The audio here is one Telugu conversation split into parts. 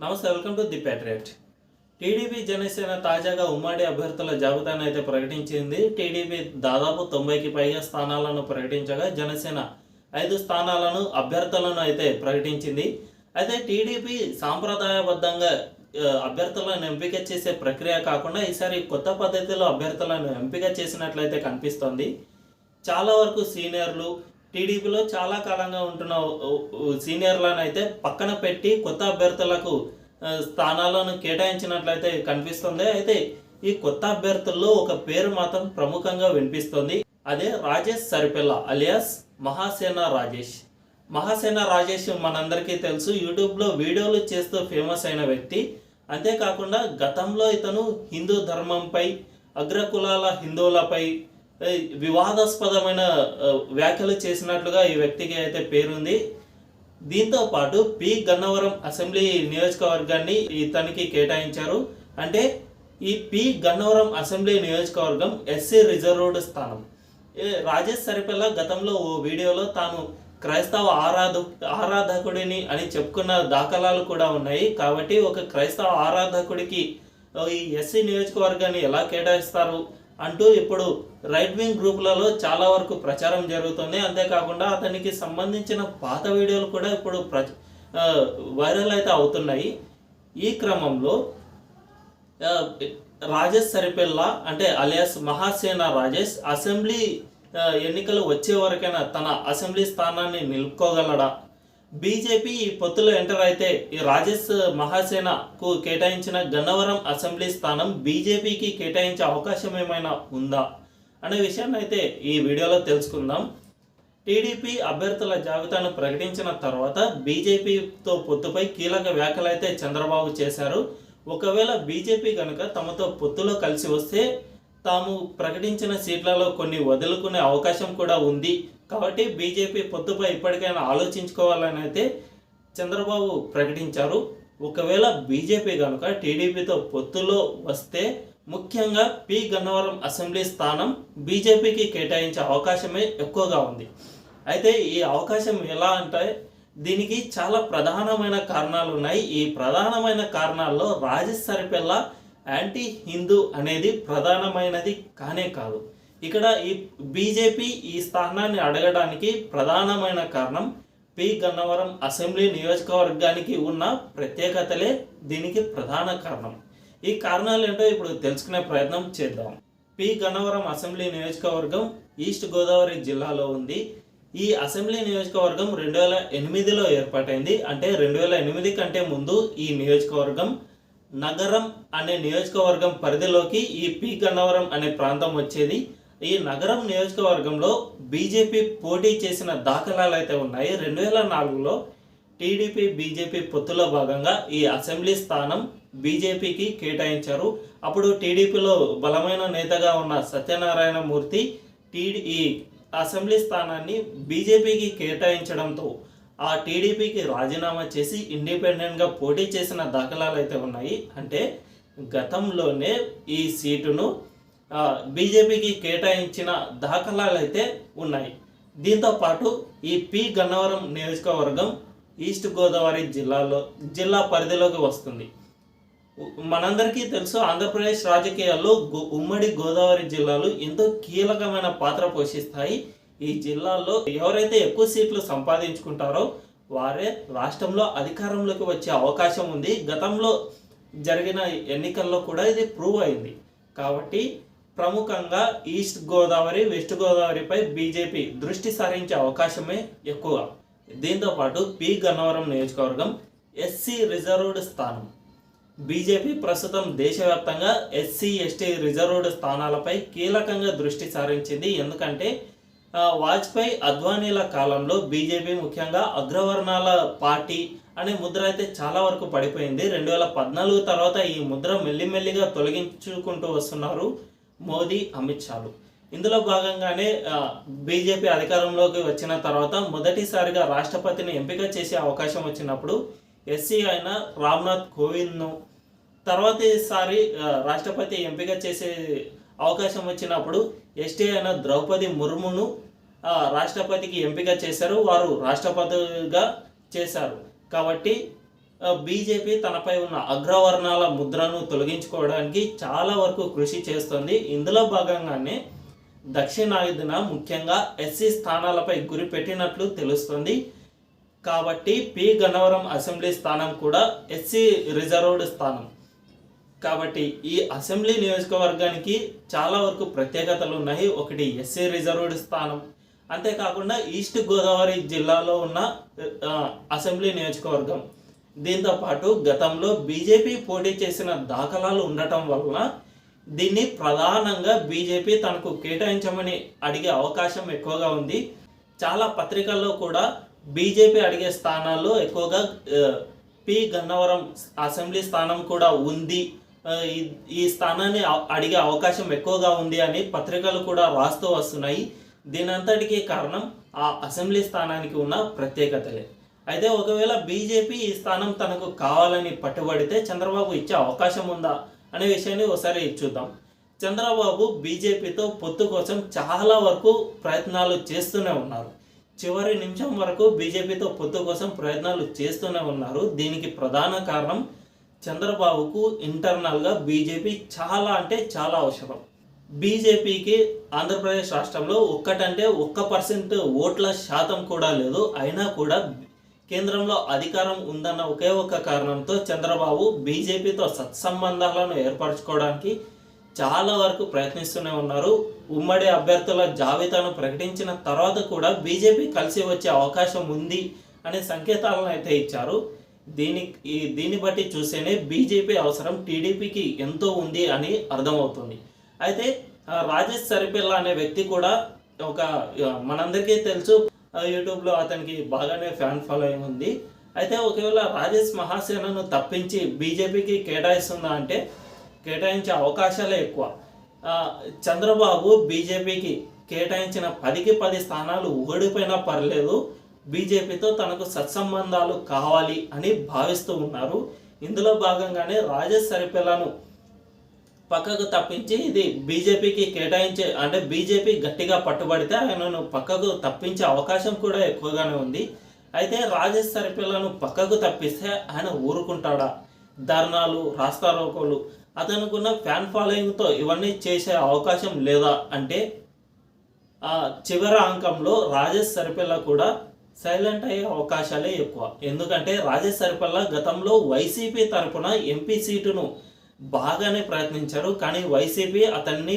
నమస్తే, welcome to the patriot. TDP Janasena తాజాగా ఉమ్మడి అభ్యర్థుల జాబితాను అయితే ప్రకటించింది. టీడీపీ దాదాపు 90కి పైగా స్థానాలను ప్రకటించగా జనసేన 5 స్థానాలను అభ్యర్థులను అయితే ప్రకటించింది. అయితే టీడీపీ సాంప్రదాయబద్ధంగా అభ్యర్థులను ఎంపిక చేసే ప్రక్రియ కాకుండా ఈసారి కొత్త పద్ధతిలో అభ్యర్థులను ఎంపిక చేసినట్లయితే కనిపిస్తోంది. చాలా వరకు సీనియర్లు టీడీపీలో చాలా కాలంగా ఉంటున్న సీనియర్లను అయితే పక్కన పెట్టి కొత్త అభ్యర్థులకు స్థానాలను కేటాయించినట్లయితే కనిపిస్తుంది. అయితే ఈ కొత్త అభ్యర్థుల్లో ఒక పేరు మాత్రం ప్రముఖంగా వినిపిస్తుంది. అదే రాజేష్ సరిపెల్ల అలియాస్ మహాసేన రాజేష్. మహాసేన రాజేష్ మనందరికీ తెలుసు, యూట్యూబ్లో వీడియోలు చేస్తూ ఫేమస్ అయిన వ్యక్తి. అంతేకాకుండా గతంలో ఇతను హిందూ ధర్మంపై, అగ్రకులాల హిందువులపై వివాదాస్పదమైన వ్యాఖ్యలు చేసినట్లుగా ఈ వ్యక్తికి అయితే పేరుంది. దీంతో పాటు పి గన్నవరం అసెంబ్లీ నియోజకవర్గాన్ని ఇతనికి కేటాయించారు. అంటే ఈ పి గన్నవరం అసెంబ్లీ నియోజకవర్గం ఎస్సీ రిజర్వ్డ్ స్థానం. రాజేష్ సరిపెల్ల గతంలో ఓ వీడియోలో తాను క్రైస్తవ ఆరాధకుడిని అని చెప్పుకున్న దాఖలాలు కూడా ఉన్నాయి. కాబట్టి ఒక క్రైస్తవ ఆరాధకుడికి ఈ ఎస్సీ నియోజకవర్గాన్ని ఎలా కేటాయిస్తారు అంటూ ఇప్పుడు రైట్ వింగ్ గ్రూపులలో చాలా వరకు ప్రచారం జరుగుతుంది. అంతేకాకుండా అతనికి సంబంధించిన పాత వీడియోలు కూడా ఇప్పుడు వైరల్ అయితే అవుతున్నాయి. ఈ క్రమంలో రాజేష్ సరిపెల్ల అంటే అలియాస్ మహాసేన రాజేష్ అసెంబ్లీ ఎన్నికలు వచ్చే వరకైనా తన అసెంబ్లీ స్థానాన్ని నిలుపుకోగలడా? బీజేపీ ఈ పొత్తులో ఎంటర్ అయితే ఈ రాజేష్ మహాసేనకు కేటాయించిన గన్నవరం అసెంబ్లీ స్థానం బీజేపీకి కేటాయించే అవకాశం ఏమైనా ఉందా అనే విషయాన్ని అయితే ఈ వీడియోలో తెలుసుకుందాం. టీడీపీ అభ్యర్థుల జాబితాను ప్రకటించిన తర్వాత బీజేపీతో పొత్తుపై కీలక వ్యాఖ్యలు అయితే చంద్రబాబు చేశారు. ఒకవేళ బీజేపీ కనుక తమతో పొత్తులో కలిసి వస్తే తాము ప్రకటించిన సీట్లలో కొన్ని వదులుకునే అవకాశం కూడా ఉంది. కాబట్టి బీజేపీ పొత్తుపై ఇప్పటికైనా ఆలోచించుకోవాలని అయితే చంద్రబాబు ప్రకటించారు. ఒకవేళ బీజేపీ కనుక టీడీపీతో పొత్తులో వస్తే ముఖ్యంగా పి గన్నవరం అసెంబ్లీ స్థానం బీజేపీకి కేటాయించే అవకాశమే ఎక్కువగా ఉంది. అయితే ఈ అవకాశం ఎలా అంటే దీనికి చాలా ప్రధానమైన కారణాలు ఉన్నాయి. ఈ ప్రధానమైన కారణాల్లో రాజేష్ సరిపెల్ల యాంటీ హిందూ అనేది ప్రధానమైనది కానే కాదు. ఇక్కడ ఈ బీజేపీ ఈ స్థానాన్ని అడగడానికి ప్రధానమైన కారణం పి గన్నవరం అసెంబ్లీ నియోజకవర్గానికి ఉన్న ప్రత్యేకతలే దీనికి ప్రధాన కారణం. ఈ కారణాలు ఏంటో ఇప్పుడు తెలుసుకునే ప్రయత్నం చేద్దాం. పి గన్నవరం అసెంబ్లీ నియోజకవర్గం ఈస్ట్ గోదావరి జిల్లాలో ఉంది. ఈ అసెంబ్లీ నియోజకవర్గం 2008లో ఏర్పాటైంది. అంటే 2008 కంటే ముందు ఈ నియోజకవర్గం నగరం అనే నియోజకవర్గం పరిధిలోకి ఈ పి గన్నవరం అనే ప్రాంతం వచ్చేది. ఈ నగరం నియోజకవర్గంలో బీజేపీ పోటీ చేసిన దాఖలాలు అయితే ఉన్నాయి. 2004లో టీడీపీ బీజేపీ పొత్తులో భాగంగా ఈ అసెంబ్లీ స్థానం బీజేపీకి కేటాయించారు. అప్పుడు టీడీపీలో బలమైన నేతగా ఉన్న సత్యనారాయణ మూర్తి ఈ అసెంబ్లీ స్థానాన్ని బీజేపీకి కేటాయించడంతో ఆ టీడీపీకి రాజీనామా చేసి ఇండిపెండెంట్గా పోటీ చేసిన దాఖలాలు అయితే ఉన్నాయి. అంటే గతంలోనే ఈ సీటును బీజేపీకి కేటాయించిన దాఖలాలు అయితే ఉన్నాయి. దీంతో పాటు ఈ పి గన్నవరం నియోజకవర్గం ఈస్ట్ గోదావరి జిల్లా పరిధిలోకి వస్తుంది. మనందరికీ తెలుసు, ఆంధ్రప్రదేశ్ రాజకీయాల్లో ఉమ్మడి గోదావరి జిల్లాలు ఎంతో కీలకమైన పాత్ర పోషిస్తాయి. ఈ జిల్లాల్లో ఎవరైతే ఎక్కువ సీట్లు సంపాదించుకుంటారో వారే రాష్ట్రంలో అధికారంలోకి వచ్చే అవకాశం ఉంది. గతంలో జరిగిన ఎన్నికల్లో కూడా ఇది ప్రూవ్ అయింది. కాబట్టి ప్రముఖంగా ఈస్ట్ గోదావరి, వెస్ట్ గోదావరిపై బీజేపీ దృష్టి సారించే అవకాశమే ఎక్కువ. దీంతోపాటు పి గన్నవరం నియోజకవర్గం ఎస్సీ రిజర్వ్డ్ స్థానం. బీజేపీ ప్రస్తుతం దేశవ్యాప్తంగా ఎస్సీ ఎస్టీ రిజర్వ్డ్ స్థానాలపై కీలకంగా దృష్టి సారించింది. ఎందుకంటే వాజ్పేయి అద్వానీల కాలంలో బీజేపీ ముఖ్యంగా అగ్రవర్ణాల పార్టీ అనే ముద్ర అయితే చాలా వరకు పడిపోయింది. 2014 తర్వాత ఈ ముద్ర మెల్లిమెల్లిగా తొలగించుకుంటూ వస్తున్నారు మోదీ, అమిత్ షాలు. ఇందులో భాగంగానే బీజేపీ అధికారంలోకి వచ్చిన తర్వాత మొదటిసారిగా రాష్ట్రపతిని ఎంపిక చేసే అవకాశం వచ్చినప్పుడు ఎస్సీ అయిన రామ్నాథ్ కోవింద్ను, తర్వాతసారి రాష్ట్రపతి ఎంపిక చేసే అవకాశం వచ్చినప్పుడు ఎస్టీ అయిన ద్రౌపది ముర్మును రాష్ట్రపతికి ఎంపిక చేశారు. వారు రాష్ట్రపతిగా చేశారు. కాబట్టి బీజేపీ తనపై ఉన్న అగ్రవర్ణాల ముద్రను తొలగించుకోవడానికి చాలా వరకు కృషి చేస్తుంది. ఇందులో భాగంగానే దక్షిణాదిన ముఖ్యంగా ఎస్సీ స్థానాలపై గురి పెట్టినట్లు తెలుస్తుంది. కాబట్టి పి గన్నవరం అసెంబ్లీ స్థానం కూడా ఎస్సీ రిజర్వ్డ్ స్థానం. కాబట్టి ఈ అసెంబ్లీ నియోజకవర్గానికి చాలా వరకు ప్రత్యేకతలు ఉన్నాయి. ఒకటి ఎస్సీ రిజర్వ్డ్ స్థానం, అంతేకాకుండా ఈస్ట్ గోదావరి జిల్లాలో ఉన్న అసెంబ్లీ నియోజకవర్గం. దీంతో పాటు గతంలో బీజేపీ పోటీ చేసిన దాఖలాలు ఉండటం వలన దీన్ని ప్రధానంగా బీజేపీ తనకు కేటాయించమని అడిగే అవకాశం ఎక్కువగా ఉంది. చాలా పత్రికల్లో కూడా బీజేపీ అడిగే స్థానాల్లో ఎక్కువగా పి గన్నవరం అసెంబ్లీ స్థానం కూడా ఉంది, ఈ స్థానాన్ని అడిగే అవకాశం ఎక్కువగా ఉంది అని పత్రికలు కూడా రాస్తూ వస్తున్నాయి. దీనంతటికీ కారణం ఆ అసెంబ్లీ స్థానానికి ఉన్న ప్రత్యేకతలే. అయితే ఒకవేళ బీజేపీ ఈ స్థానం తనకు కావాలని పట్టుబడితే చంద్రబాబు ఇచ్చే అవకాశం ఉందా అనే విషయాన్ని ఒకసారి చూద్దాం. చంద్రబాబు బీజేపీతో పొత్తు కోసం చాలా వరకు ప్రయత్నాలు చేస్తూనే ఉన్నారు. చివరి నిమిషం వరకు బీజేపీతో పొత్తు కోసం ప్రయత్నాలు చేస్తూనే ఉన్నారు. దీనికి ప్రధాన కారణం చంద్రబాబుకు ఇంటర్నల్గా బీజేపీ చాలా అంటే చాలా అవసరం. బీజేపీకి ఆంధ్రప్రదేశ్ రాష్ట్రంలో 1% ఓట్ల శాతం కూడా లేదు. అయినా కూడా కేంద్రంలో అధికారం ఉందన్న ఒకే ఒక్క కారణంతో చంద్రబాబు బీజేపీతో సత్సంబంధాలను ఏర్పరచుకోవడానికి చాలా వరకు ప్రయత్నిస్తూనే ఉన్నారు. ఉమ్మడి అభ్యర్థుల జాబితాను ప్రకటించిన తర్వాత కూడా బీజేపీ కలిసి వచ్చే అవకాశం ఉంది అనే సంకేతాలను అయితే ఇచ్చారు. దీన్ని బట్టి చూస్తేనే బీజేపీ అవసరం టీడీపీకి ఎంతో ఉంది అని అర్థమవుతుంది. అయితే రాజేష్ సరిపిల్ల అనే వ్యక్తి కూడా మనందరికీ తెలుసు, యూట్యూబ్లో అతనికి బాగానే ఫ్యాన్ ఫాలోయింగ్ ఉంది. అయితే ఒకవేళ రాజేష్ మహాసేనను తప్పించి బీజేపీకి కేటాయిస్తుందా అంటే కేటాయించే అవకాశాలే ఎక్కువ. చంద్రబాబు బీజేపీకి కేటాయించిన 10కి 10 స్థానాలు ఓడిపోయినా పర్లేదు, బీజేపీతో తనకు సత్సంబంధాలు కావాలి అని భావిస్తూ ఉన్నారు. ఇందులో భాగంగానే రాజేష్ సరిపిల్లను పక్కకు తప్పించి ఇది బీజేపీకి కేటాయించే, అంటే బీజేపీ గట్టిగా పట్టుబడితే ఆయనను పక్కకు తప్పించే అవకాశం కూడా ఎక్కువగానే ఉంది. అయితే రాజేష్ సరిపిల్లను పక్కకు తప్పిస్తే ఆయన ఊరుకుంటాడా? ధర్నాలు, రాస్తారోకోలు, అతనుకున్న ఫ్యాన్ ఫాలోయింగ్తో ఇవన్నీ చేసే అవకాశం లేదా అంటే చివరి అంకంలో రాజేష్ సరిపిల్ల కూడా సైలెంట్ అయ్యే అవకాశాలే ఎక్కువ. ఎందుకంటే రాజేష్ సరిపిల్ల గతంలో వైసీపీ తరపున ఎంపీ సీటును బాగానే ప్రయత్నించారు, కానీ వైసీపీ అతన్ని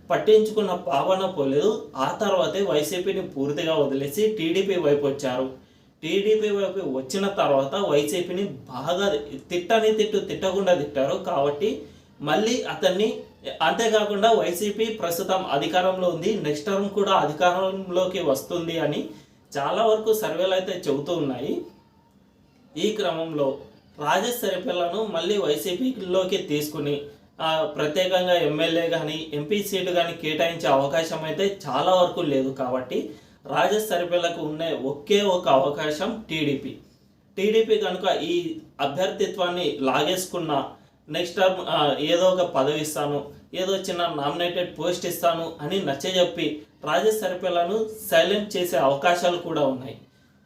పట్టించుకున్న పావన పోలేదు. ఆ తర్వాతే వైసీపీని పూర్తిగా వదిలేసి టీడీపీ వైపు వచ్చారు. టీడీపీ వైపు వచ్చిన తర్వాత వైసీపీని బాగా తిట్టకుండా తిట్టారు. కాబట్టి మళ్ళీ అతన్ని, అంతేకాకుండా వైసీపీ ప్రస్తుతం అధికారంలో ఉంది, నెక్స్ట్ టర్మ్ కూడా అధికారంలోకి వస్తుంది అని చాలా వరకు సర్వేలు అయితే చెబుతూ ఉన్నాయి. ఈ క్రమంలో రాజేష్ సరిపిల్లను మళ్ళీ వైసీపీలోకి తీసుకుని ప్రత్యేకంగా ఎమ్మెల్యే కానీ ఎంపీ సీటు కానీ కేటాయించే అవకాశం అయితే చాలా వరకు లేదు. కాబట్టి రాజేష్ సరిపిల్లకు ఉన్న ఒకే ఒక అవకాశం టీడీపీ కనుక ఈ అభ్యర్థిత్వాన్ని లాగేసుకున్న నెక్స్ట్ టర్మ్ ఏదో ఒక పదవి ఇస్తాను, ఏదో చిన్న నామినేటెడ్ పోస్ట్ ఇస్తాను అని నచ్చజెప్పి రాజేష్ సరిపిల్లను సైలెంట్ చేసే అవకాశాలు కూడా ఉన్నాయి.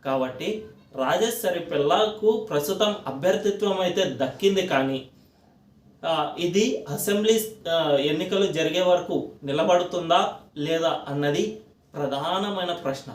కాబట్టి రాజేష్ సరిపిల్లకు ప్రస్తుతం అభ్యర్థిత్వం అయితే దక్కింది, కానీ ఇది అసెంబ్లీ ఎన్నికలు జరిగే వరకు నిలబడుతుందా లేదా అన్నది ప్రధానమైన ప్రశ్న.